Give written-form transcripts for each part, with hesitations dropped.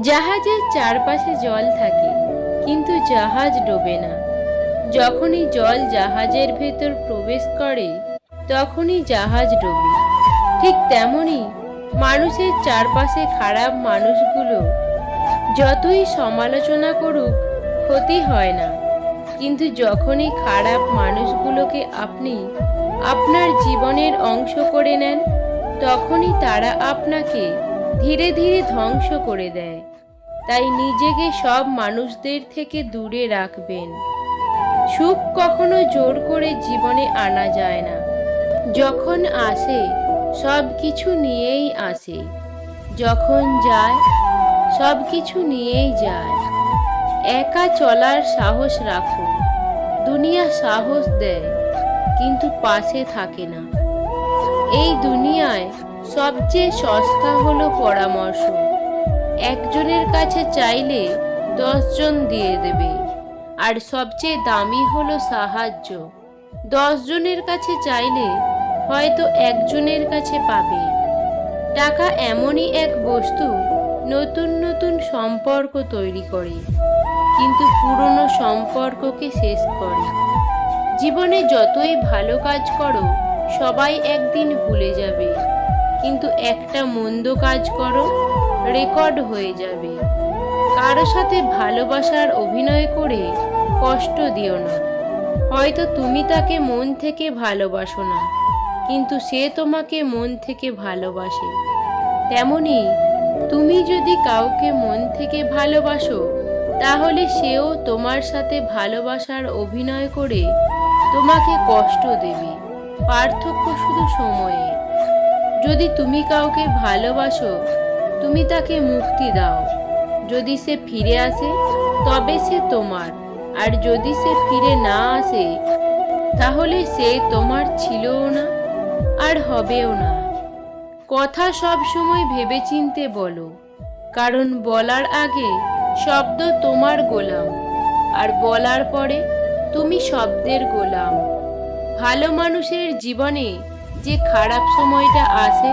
জাহাজের চারপাশে জল থাকে, কিন্তু জাহাজ ডোবে না। যখনই জল জাহাজের ভেতর প্রবেশ করে, তখনই জাহাজ ডোবে। ঠিক তেমনি মানুষের চারপাশে খারাপ মানুষগুলো যতই সমালোচনা করুক, ক্ষতি হয় না। কিন্তু যখনই খারাপ মানুষগুলোকে আপনি আপনার জীবনের অংশ করে নেন, তখনই তারা আপনাকে ধীরে ধীরে ধ্বংস করে দেয়। তাই নিজেকে সব মানুষদের থেকে দূরে রাখবেন। সুখ কখনো জোর করে জীবনে আনা যায় না। যখন আসে, সব কিছু নিয়েই আসে। যখন যায়, সব কিছু নিয়েই যায়। একা চলার সাহস রাখো। দুনিয়া সাহস দেয়, কিন্তু পাশে থাকে না। এই দুনিয়ায় সবচেয়ে সস্তা হলো পরামর্শ। একজনের কাছে চাইলে 10 জন দিয়ে দেবে। আর সবচেয়ে দামি হলো সাহায্য। 10 জনের কাছে চাইলে হয়তো একজনের কাছে পাবে। টাকা এমনই এক বস্তু, নতুন নতুন সম্পর্ক তৈরি করে, কিন্তু পুরনো সম্পর্ককে শেষ করে। জীবনে যতই ভালো কাজ করো, সবাই একদিন ভুলে যাবে। কিন্তু একটা মন্দ কাজ করো, রেকর্ড হয়ে যাবে। কারো সাথে ভালোবাসার অভিনয় করে কষ্ট দিও না। হয়তো তুমি তাকে মন থেকে ভালোবাসো না, কিন্তু সে তোমাকে মন থেকে ভালোবাসে। তেমনি তুমি যদি কাউকে মন থেকে ভালোবাসো, তাহলে সেও তোমার সাথে ভালোবাসার অভিনয় করে তোমাকে কষ্ট দেবে। পার্থক্য শুধু সময়ে। যদি তুমি কাউকে ভালোবাসো, তুমি তাকে মুক্তি দাও। যদি সে ফিরে আসে, তবে সে তোমার। আর যদি সে ফিরে না আসে, তাহলে সে তোমার ছিলও না, আর হবেও না। কথা সব সময় ভেবেচিন্তে বলো, কারণ বলার আগে শব্দ তোমার গোলাম, আর বলার পরে তুমি শব্দের গোলাম। ভালো মানুষের জীবনে যে খারাপ সময়টা আসে,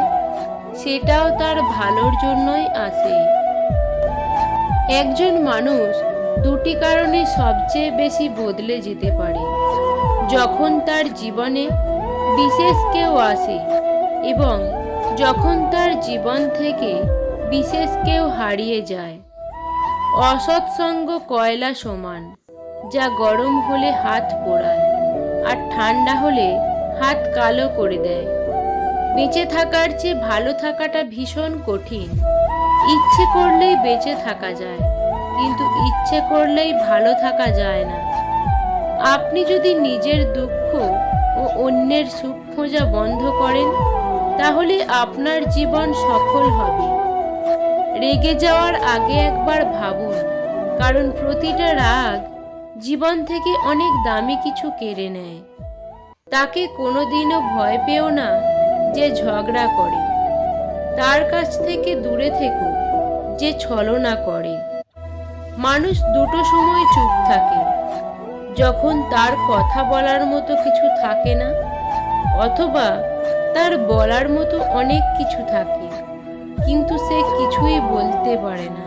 সেটাও তার ভালোর জন্যই আসে। একজন মানুষ দুটি কারণে সবচেয়ে বেশি বদলে যেতে পারে: যখন তার জীবনে বিশেষ কেউ আসে, এবং যখন তার জীবন থেকে বিশেষ কেউ হারিয়ে যায়। অসৎসঙ্গ কয়লা সমান, যা গরম হলে হাত পোড়ায়, আর ঠান্ডা হলে হাত কালো করে দেয়। বেঁচে থাকার চেয়ে ভালো থাকাটা ভীষণ কঠিন। ইচ্ছে করলেই বেঁচে থাকা যায়, কিন্তু ইচ্ছে করলেই ভালো থাকা যায় না। আপনি যদি নিজের দুঃখ ও অন্যের সুখ খোঁজা বন্ধ করেন, তাহলে আপনার জীবন সফল হবে। রেগে যাওয়ার আগে একবার ভাবুন, কারণ প্রতিটা রাগ জীবন থেকে অনেক দামি কিছু কেড়ে নেয়। তাকে কোনোদিনও ভয় পেও না যে ঝগড়া করে। তার কাছ থেকে দূরে থেকো যে ছলনা করে। মানুষ দুটো সময় চুপ থাকে: যখন তার কথা বলার মতো কিছু থাকে না, অথবা তার বলার মতো অনেক কিছু থাকে, কিন্তু সে কিছুই বলতে পারে না।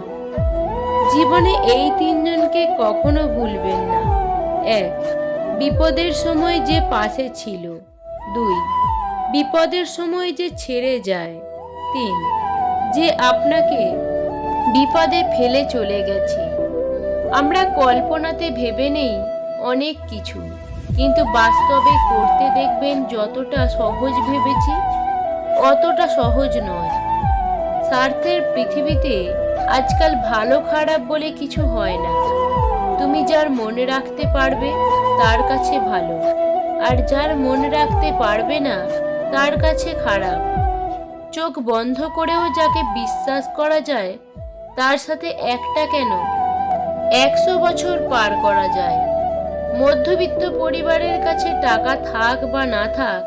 জীবনে এই তিনজনকে কখনো ভুলবেন না: 1. বিপদের সময় যে পাশে ছিল। 2. বিপদের সময় যে ছেড়ে যায়। 3. যে আপনাকে বিপদে ফেলে চলে গেছে। আমরা কল্পনাতে ভেবে নেই অনেক কিছু, কিন্তু বাস্তবে করতে দেখবেন যতটা সহজ ভেবেছি, অতটা সহজ নয়। স্বার্থের পৃথিবীতে আজকাল ভালো খারাপ বলে কিছু হয় না। তুমি যার মনে রাখতে পারবে, তার কাছে ভালো, আর যার মনে রাখতে পারবে না, তার কাছে খারাপ। চোখ বন্ধ করেও যাকে বিশ্বাস করা যায়, তার সাথে একটা কেন 100 বছর পার করা যায়। মধ্যবিত্ত পরিবারের কাছে টাকা থাক বা না থাক,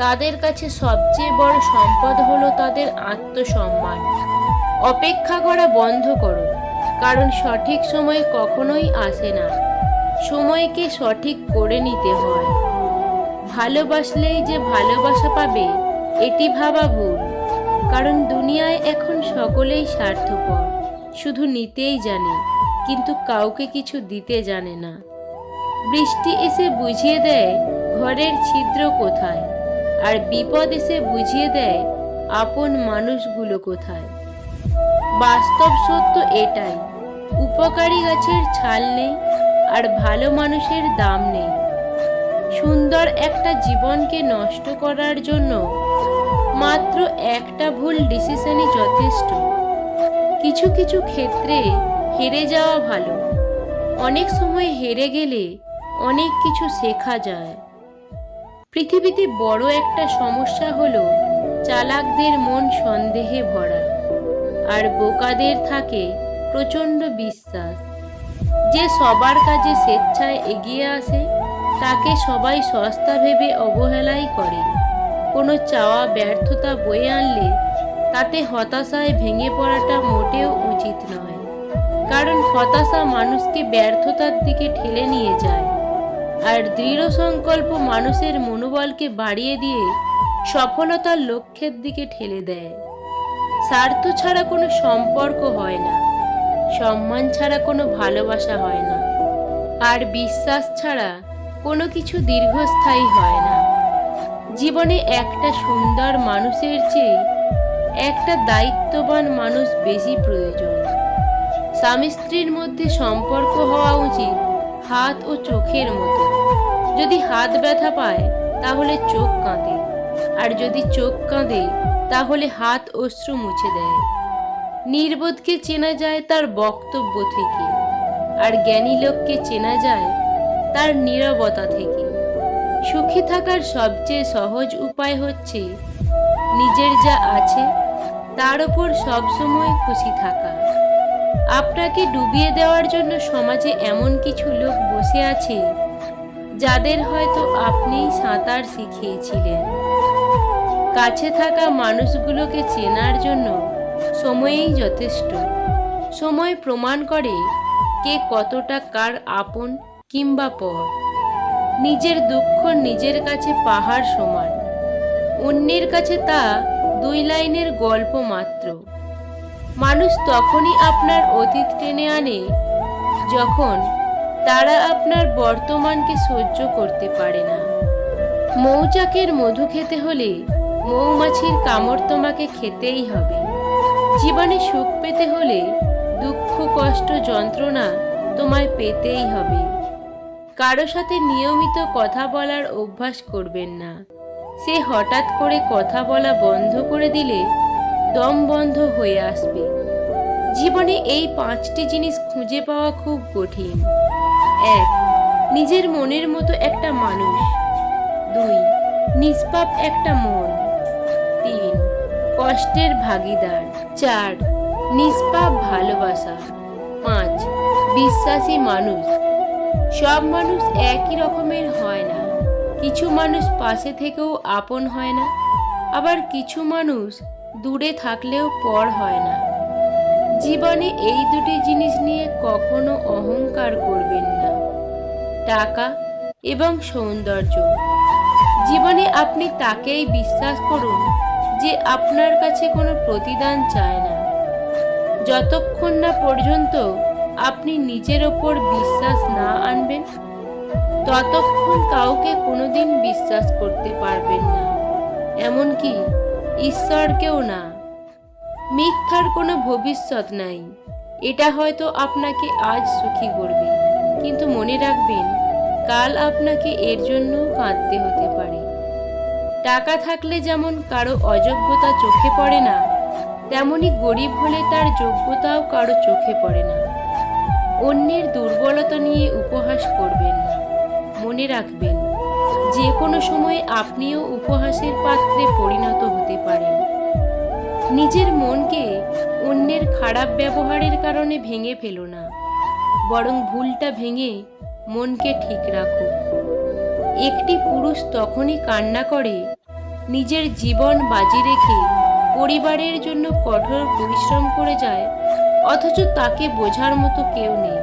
তাদের কাছে সবচেয়ে বড় সম্পদ হলো তাদের আত্মসম্মান। অপেক্ষা করা বন্ধ করো, কারণ সঠিক সময় কখনোই আসে না। সময়কে সঠিক করে নিতে হয়। ভালোবাসলেই যে ভালোবাসা পাবে, এটি ভাবা ভুল। কারণ দুনিয়ায় এখন সকলেই স্বার্থপর। শুধু নিতেই জানে, কিন্তু কাউকে কিছু দিতে জানে না। বৃষ্টি এসে বুঝিয়ে দেয় ঘরের ছিদ্র কোথায়, আর বিপদ এসে বুঝিয়ে দেয় আপন মানুষগুলো কোথায়। বাস্তব সত্য এটাই, উপকারী গাছের ছাল নেই, আর ভালো মানুষের দাম নেই। সুন্দর একটা জীবনকে নষ্ট করার জন্য মাত্র একটা ভুল ডিসিশনই যথেষ্ট। কিছু কিছু ক্ষেত্রে হেরে যাওয়া ভালো। অনেক সময় হেরে গেলে অনেক কিছু শেখা যায়। পৃথিবীতে বড় একটা সমস্যা হলো চালাকদের মন সন্দেহে ভরা, আর বোকাদের থাকে প্রচণ্ড বিশ্বাস। যে সবার কাজে স্বেচ্ছায় এগিয়ে আসে তাকে সবাই সস্তা ভেবে অবহেলাই করে। কোনো চাওয়া ব্যর্থতা বয়ে আনলে তাতে হতাশায় ভেঙে পড়াটা মোটেও উচিত নয়, কারণ হতাশা মানুষকে ব্যর্থতার দিকে ঠেলে নিয়ে যায়, আর দৃঢ় সংকল্প মানুষের মনোবলকে বাড়িয়ে দিয়ে সফলতার লক্ষ্যের দিকে ঠেলে দেয়। স্বার্থ ছাড়া কোনো সম্পর্ক হয় না, সম্মান ছাড়া কোনো ভালোবাসা হয় না, আর বিশ্বাস ছাড়া কোনো কিছু দীর্ঘস্থায়ী হয় না। জীবনে একটা সুন্দর মানুষের চেয়ে একটা দায়িত্ববান মানুষ বেশি প্রয়োজন। স্বামী স্ত্রীর মধ্যে সম্পর্ক হওয়া উচিত হাত ও চোখের মতো। যদি হাত ব্যথা পায় তাহলে চোখ কাঁদে, আর যদি চোখ কাঁদে তাহলে হাত অশ্রু মুছে দেয়। নির্বোধকে চেনা যায় তার বক্তব্য থেকে, আর জ্ঞানী লোককে চেনা যায় তার নীরবতা থেকে। সুখী থাকার সবচেয়ে সহজ উপায় হচ্ছে নিজের যা আছে তার ওপর সবসময় খুশি থাকা। আপনাকে ডুবিয়ে দেওয়ার জন্য সমাজে এমন কিছু লোক বসে আছে যাদের হয়তো আপনিই সাঁতার শিখিয়েছিলেন। কাছে থাকা মানুষগুলোকে চেনার জন্য সময়েই যথেষ্ট। সময় প্রমাণ করে কে কতটা কার আপন কিংবা পর। নিজের দুঃখ নিজের কাছে পাহাড় সমান, অন্যের কাছে তা 2 লাইনের গল্প মাত্র। মানুষ তখনই আপনার অতীত টেনে আনে যখন তারা আপনার বর্তমানকে সহ্য করতে পারে না। মৌচাকের মধু খেতে হলে মৌমাছির কামড় তোমাকে খেতেই হবে। জীবনে সুখ পেতে হলে দুঃখ কষ্ট যন্ত্রণা তোমায় পেতেই হবে। কারো সাথে নিয়মিত কথা বলার অভ্যাস করবেন না। সে হঠাৎ করে কথা বলা বন্ধ করে দিলে দম বন্ধ হয়ে আসবে। জীবনে এই 5টি জিনিস খুঁজে পাওয়া খুব কঠিন। 1. নিজের মনের মতো একটা মানুষ। 2. নিষ্পাপ একটা মন। 3. কষ্টের ভাগিদার। 4. নিষ্পাপ ভালোবাসা। 5. বিশ্বাসী মানুষ। সব মানুষ একই রকমের হয় না। কিছু মানুষ পাশে থেকেও আপন হয় না, আবার কিছু মানুষ দূরে থাকলেও পর হয় না। জীবনে এই 2টি জিনিস নিয়ে কখনো অহংকার করবেন না, টাকা এবং সৌন্দর্য। জীবনে আপনি তাকেই বিশ্বাস করুন যে আপনার কাছে কোনো প্রতিদান চায় না। যতক্ষণ না পর্যন্ত আপনি নিজের ওপর বিশ্বাস না আনবেন, ততক্ষণ কাউকে কোনোদিন বিশ্বাস করতে পারবেন না, এমনকি ঈশ্বরকেও না। মিথ্যার কোনো ভবিষ্যৎ নাই। এটা হয়তো আপনাকে আজ সুখী করবে, কিন্তু মনে রাখবেন কাল আপনাকে এর জন্য কাঁদতে হতে পারে। টাকা থাকলে যেমন কারো অযোগ্যতা চোখে পড়ে না, তেমনি গরিব হলে তার যোগ্যতাও কারো চোখে পড়ে না। অন্যের দুর্বলতা নিয়ে উপহাস করবেন না। মনে রাখবেন যে কোনো সময় আপনিও উপহাসের পাত্রে পরিণত হতে পারেন। নিজের মনকে অন্যের খারাপ ব্যবহারের কারণে ভেঙে ফেলো না, বরং ভুলটা ভেঙে মনকে ঠিক রাখো। একটি পুরুষ তখনই কান্না করে নিজের জীবন বাজি রেখে পরিবারের জন্য কঠোর পরিশ্রম করে যায়, অথচ তাকে বোঝার মতো কেউ নেই।